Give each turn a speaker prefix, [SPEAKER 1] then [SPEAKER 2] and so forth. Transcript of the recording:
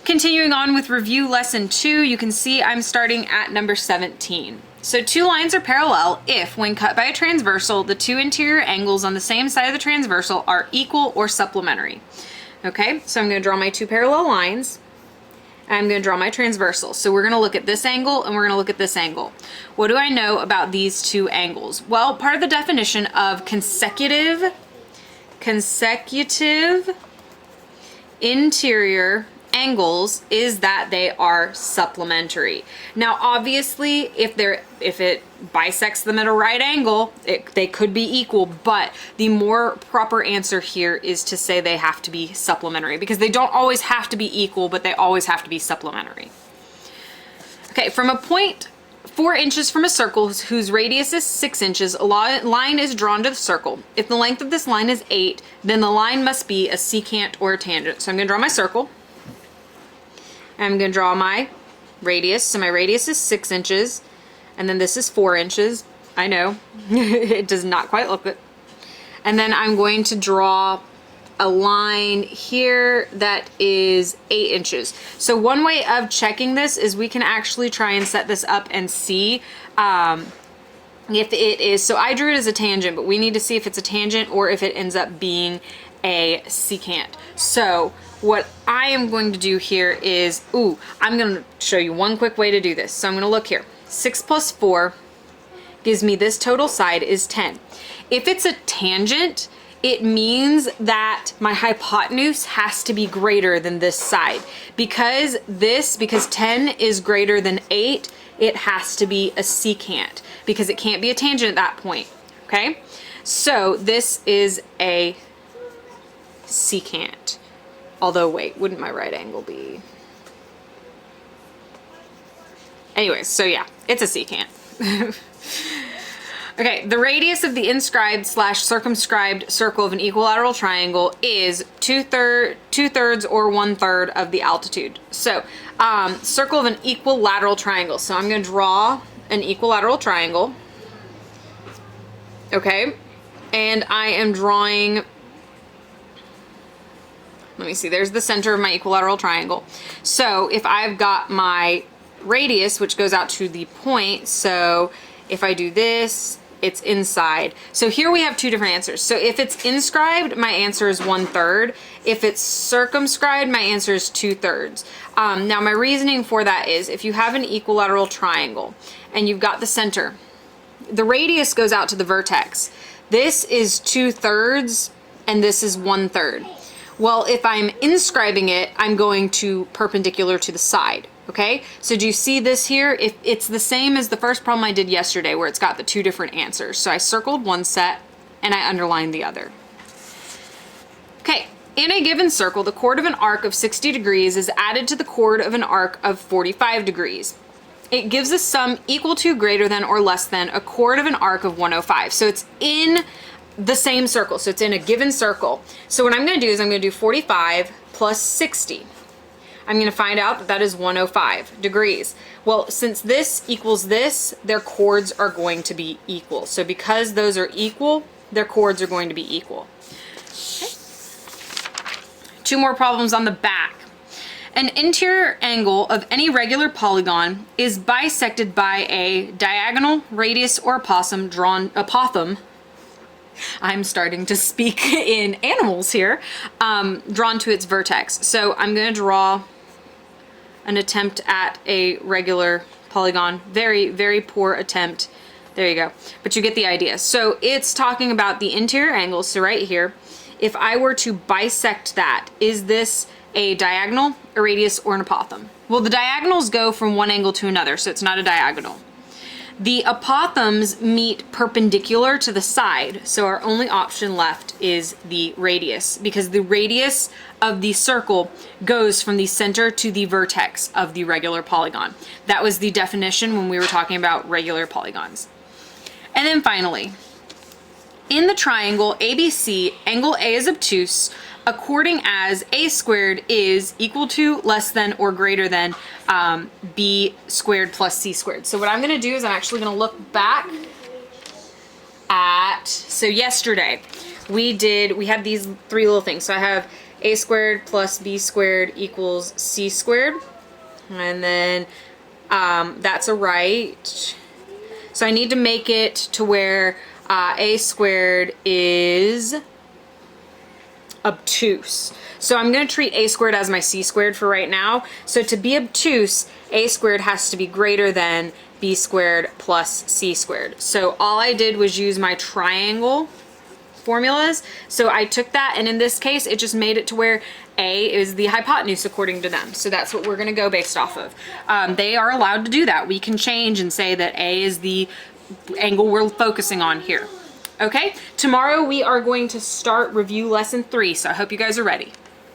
[SPEAKER 1] Continuing on with review lesson 2, you can see I'm starting at number 17. So two lines are parallel if, when cut by a transversal, the two interior angles on the same side of the transversal are equal or supplementary. Okay, so I'm going to draw my two parallel lines. I'm going to draw my transversal. So we're going to look at this angle and we're going to look at this angle. What do I know about these two angles? Well, part of the definition of consecutive interior angles is that they are supplementary. Now, obviously, if it bisects them at a right angle, they could be equal, but the more proper answer here is to say they have to be supplementary, because they don't always have to be equal, but they always have to be supplementary. Okay, from a point 4 inches from a circle whose radius is 6 inches, a line is drawn to the circle. If the length of this line is 8, then the line must be a secant or a tangent. So I'm going to draw my circle. I'm going to draw my radius. So my radius is 6 inches, and then this is 4 inches. I know, it does not quite look it. And then I'm going to draw a line here that is 8 inches. So one way of checking this is we can actually try and set this up and see if it is, so I drew it as a tangent, but we need to see if it's a tangent or if it ends up being a secant. So what I am going to do here is, I'm going to show you one quick way to do this. So I'm going to look here. 6 plus 4 gives me this total side is 10. If it's a tangent, it means that my hypotenuse has to be greater than this side. Because 10 is greater than 8, it has to be a secant, because it can't be a tangent at that point. Okay? So this is a secant. Although, wait, wouldn't my right angle be? Anyways, so yeah, it's a secant. Okay, the radius of the inscribed/circumscribed circle of an equilateral triangle is two-thirds or 1/3 of the altitude. So, circle of an equilateral triangle. So I'm going to draw an equilateral triangle. Okay, and I am drawing, let me see, there's the center of my equilateral triangle. So if I've got my radius, which goes out to the point, so if I do this, it's inside. So here we have two different answers. So if it's inscribed, my answer is 1/3. If it's circumscribed, my answer is 2/3. Now my reasoning for that is, if you have an equilateral triangle and you've got the center, the radius goes out to the vertex. This is 2/3 and this is 1/3. Well, if I'm inscribing it, I'm going to perpendicular to the side. Okay, so do you see this here? If it's the same as the first problem I did yesterday, where it's got the two different answers. So I circled one set and I underlined the other. Okay, in a given circle, the chord of an arc of 60 degrees is added to the chord of an arc of 45 degrees. It gives a sum equal to, greater than, or less than a chord of an arc of 105. So it's in the same circle, so it's in a given circle. So what I'm going to do is I'm going to do 45 plus 60. I'm going to find out that that is 105 degrees. Well, since this equals this, their chords are going to be equal. So because those are equal, their chords are going to be equal. Okay. Two more problems on the back. An interior angle of any regular polygon is bisected by a diagonal, radius, or apothem. I'm starting to speak in animals here, drawn to its vertex. So I'm going to draw an attempt at a regular polygon. Very, very poor attempt. There you go. But you get the idea. So it's talking about the interior angles. So right here, if I were to bisect that, is this a diagonal, a radius, or an apothem? Well, the diagonals go from one angle to another, so it's not a diagonal. The apothems meet perpendicular to the side, so our only option left is the radius, because the radius of the circle goes from the center to the vertex of the regular polygon. That was the definition when we were talking about regular polygons. And then finally, in the triangle ABC, angle A is obtuse, according as a squared is equal to, less than, or greater than b squared plus c squared. So what I'm going to do is I'm actually going to look back at, so yesterday we had these three little things. So I have a squared plus b squared equals c squared. And then that's a right. So I need to make it to where a squared is obtuse. So I'm going to treat a squared as my c squared for right now. So to be obtuse, a squared has to be greater than b squared plus c squared. So all I did was use my triangle formulas. So I took that, and in this case, it just made it to where a is the hypotenuse according to them. So that's what we're going to go based off of. They are allowed to do that. We can change and say that a is the angle we're focusing on here. Okay, tomorrow we are going to start review lesson 3, so I hope you guys are ready.